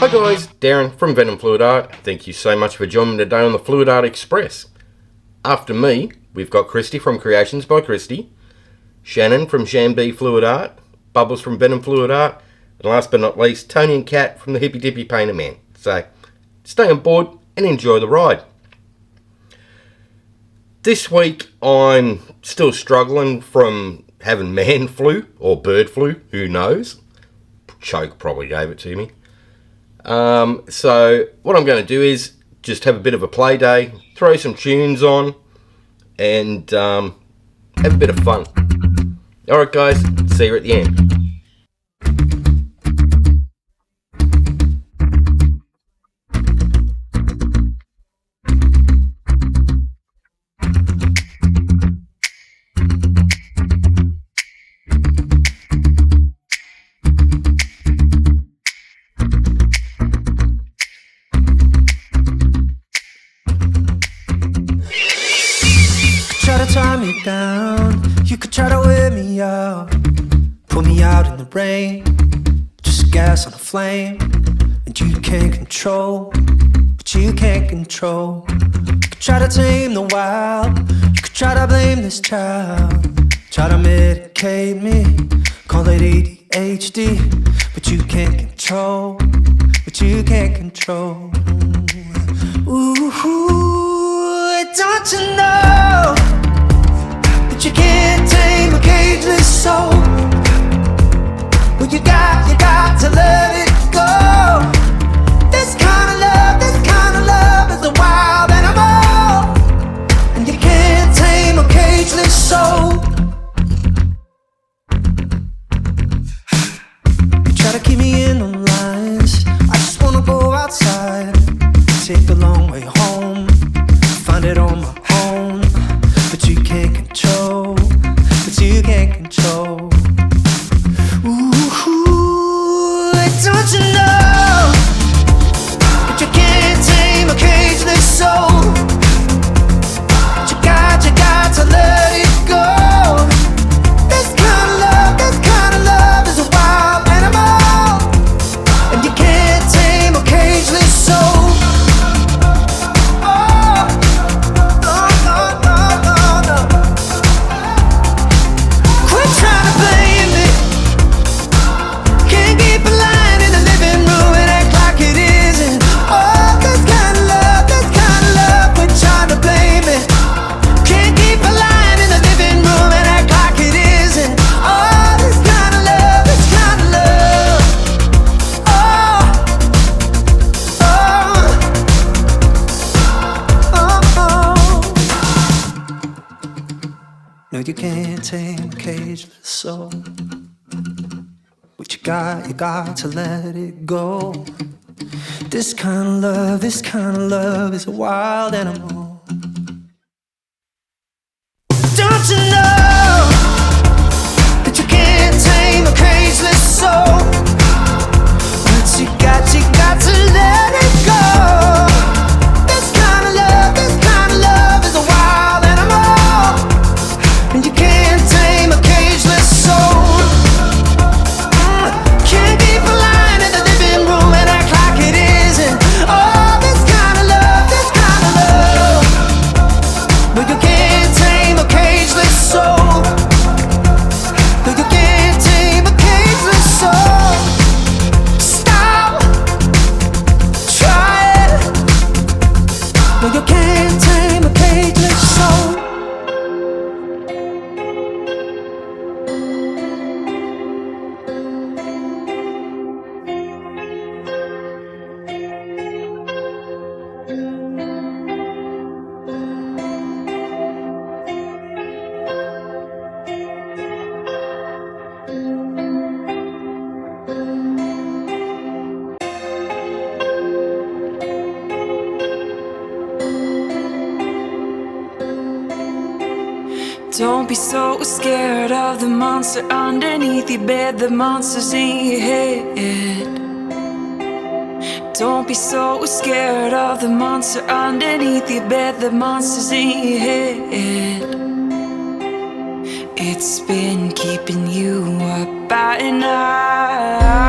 Hi guys, Darren from venomfluidart. Thank you so much for joining me today on the Fluidart Express. After me, we've got Kristey from Creations by Kristey, Shannon from ShanB Fluidart, Bubbles from venomfluidart, and last but not least, Tony and Kat from the Hippy Dippy Painter Man. So, stay on board and enjoy the ride. This week, I'm still struggling from having man flu, or bird flu, who knows. Choke probably gave it to me. So what I'm going to do is just have a bit of a play day, throw some tunes on, and have a bit of fun. Alright guys, see you at the end. Tie me down, you could try to wear me out, put me out in the rain, just gas on a flame, and you can't control, but you can't control. You could try to tame the wild, you could try to blame this child, try to medicate me, call it ADHD, but you can't control, but you can't control. Ooh, don't you know you can't tame a cageless soul? Well, you got to let it go. This kind of love is a wild animal, and you can't tame a cageless soul. You try to keep me in the lines, I just wanna go outside, take the long way home, find it on my own, but you can't control, but you can't control. Ooh, don't you know that you can't tame a cageless soul? But you got to let it go. This kind of love is a wild animal, and you can't tame a cageless soul. No, you can't tame a cageless soul, but you got to let it go. This kind of love is a wild animal. Don't you know that you can't tame a cageless soul? But you got to let it go. This kind of love is a wild animal, and you can't tame a cageless soul. Can't keep a line in the living room and act like it isn't. Oh, this kind of love, but you can't tame a cageless soul. No, you can't tame a cageless soul. Stop, try it. No, you can't tame a cageless soul. Don't be so scared of the monster underneath your bed. The monster's in your head. Don't be so scared of the monster underneath your bed. The monster's in your head. It's been keeping you up at night.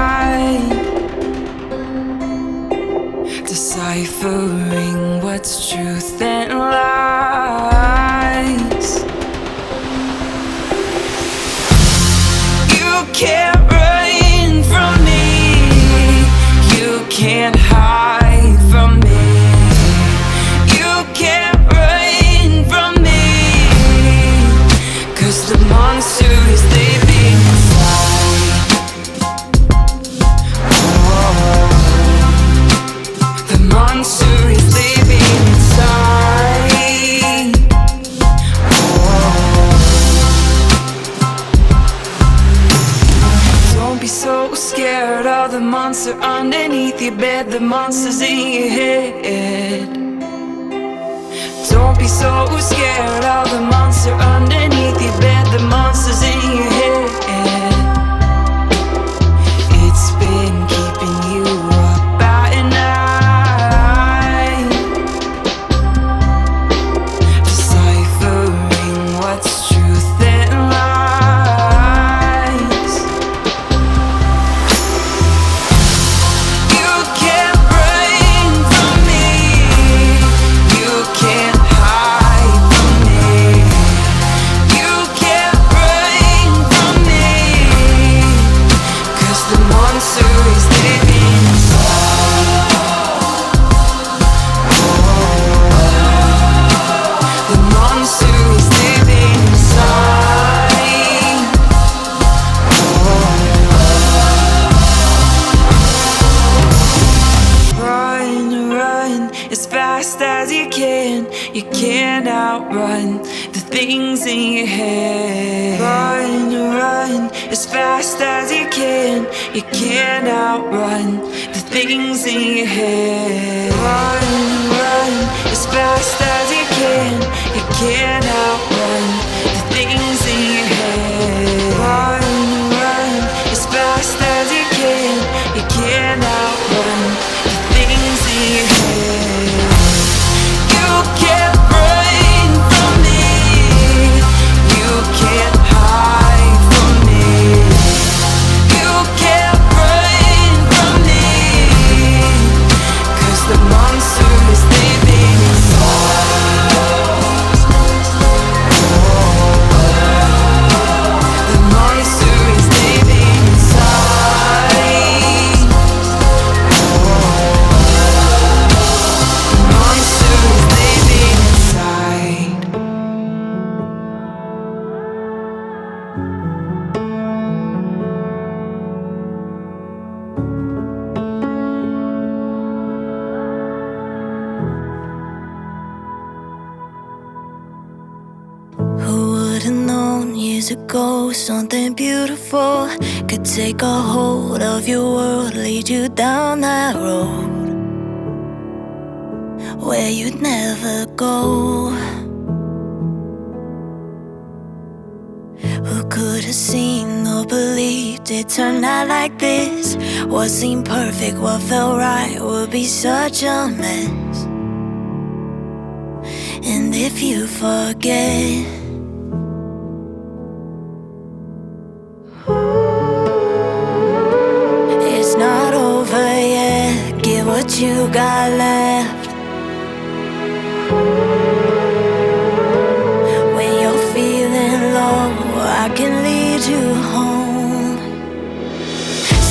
underneath your bed, the monsters in your head. Don't be so scared of the monster underneath your bed, the monsters in your head. It's been keeping you up at night, deciphering what's truth and lies. You can't run from me, you can't hide from me, you can't run from me, 'cause the monster is living inside. The monster is living inside. Run, run as fast as you can. You can't outrun the things in your head. Run, run as fast as you can. You can't outrun the things in your head. Run, run as fast as you can. You can't outrun the things in your head. Run, run as fast as you can. You can't outrun the things in your head. You can't run from me, you can't hide from me, you can't run from me, 'cause the monster is living inside. The monster is living inside. The monster is living inside. Who would've known years ago something beautiful could take a hold of your world, lead you down that road where you'd never go? Who could have seen or believed it turned out like this? What seemed perfect, what felt right would be such a mess. And if you forget, it's not over yet. Give what you got left. When you're feeling low, I can lead you home.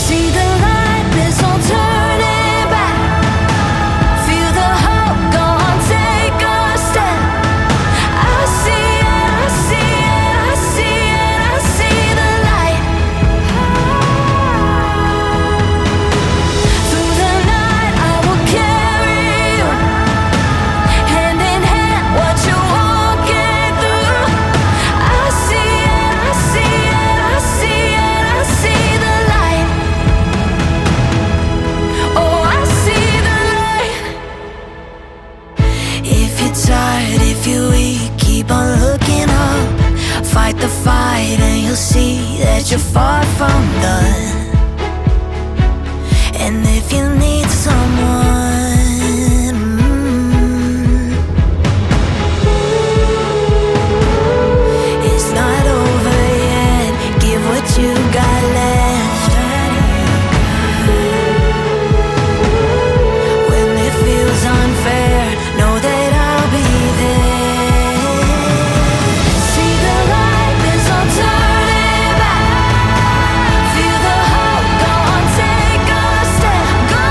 See the light, there's no turning back. Feel the hope, go on, take a step. I see it, I see it, I see it, I see the light. Through the night I will carry you, hand in hand what you're walking through. I see it, I see it, I see it, I see the light. Oh, I see the light. If you're tired, if you're weak, keep on looking up. Fight the fight and you'll see that you're far from done. And if you need someone, it's not over yet. Give what you got left. When it feels unfair, know that I'll be there. See the light, there's no turning back. Feel the hope, go on, take a step. Go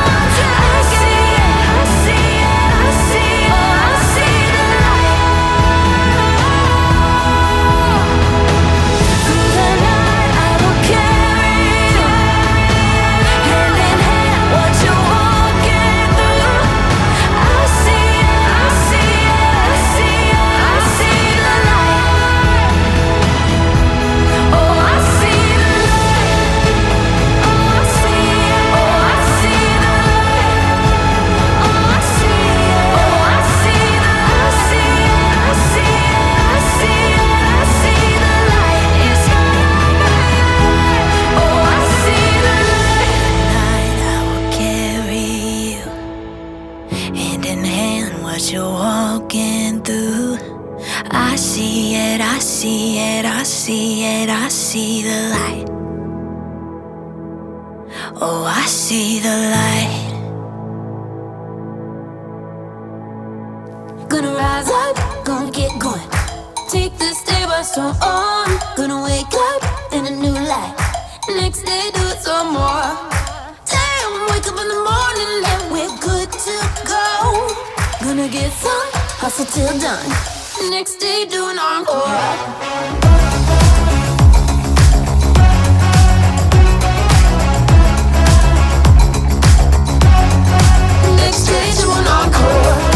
see it, I see it, I see it, I see the light. Oh, I see the light. Gonna rise up, gonna get going. Take this day by storm. Gonna wake up in a new light. Next day do it some more. Damn, wake up in the morning and we're good to go. Gonna get some, hustle till done. Next day do an encore. Next day do an encore.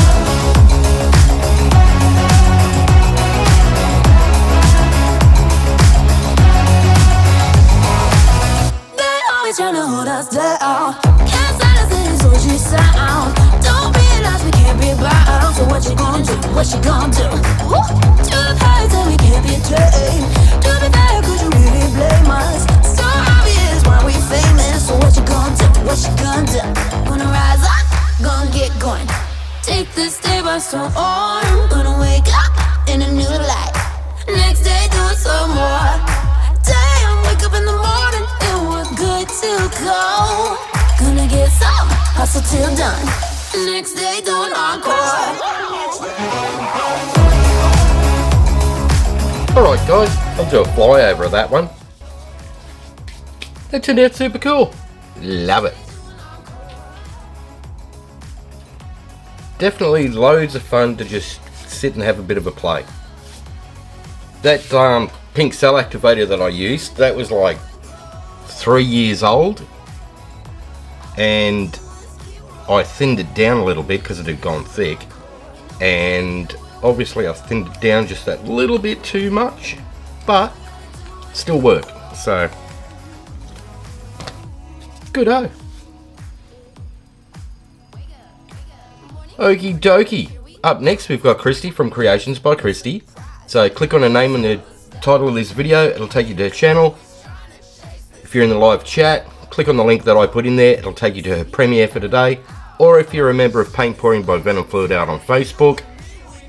Trying to hold us down. Can't silence this OG sound. Don't realize we can't be bound. So what you gonna do? What you gonna do? Woo! To the heights and we can't be tamed. To be fair, could you really blame us? So obvious why we famous. So what you gonna do? What you gonna do? Gonna rise up, gonna get going. Take this day by storm. Gonna wake up in a new light. Next day do it some more. Damn, wake up in the morning and we're good to go. Gonna get some, hustle till done. Next day do an encore. Alright guys, I'll do a flyover of that one. That turned out super cool. Love it. Definitely loads of fun to just sit and have a bit of a play. That pink cell activator that I used, that was like 3 years old, and I thinned it down a little bit because it had gone thick, and obviously I thinned it down just that little bit too much, but still worked, so good-o. Okie dokie. Up next we've got Kristey from Creations by Kristey. So click on her name in the title of this video, it'll take you to her channel. If you're in the live chat, click on the link that I put in there, it'll take you to her premiere for today. Or if you're a member of Paint Pouring by venomfluidart on Facebook,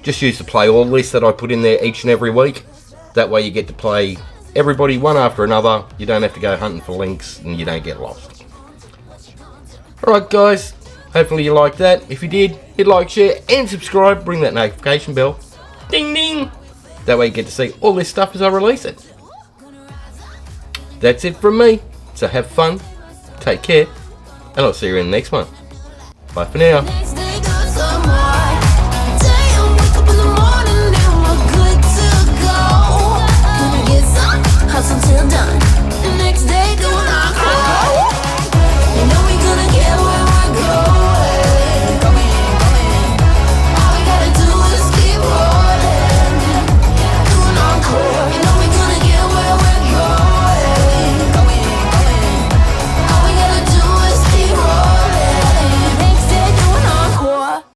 just use the play all list that I put in there each and every week. That way you get to play everybody one after another, you don't have to go hunting for links and you don't get lost. Alright guys, hopefully you liked that. If you did, hit like, share and subscribe, ring that notification bell. Ding ding! That way you get to see all this stuff as I release it. That's it from me. So have fun, take care, and I'll see you in the next one. Bye for now.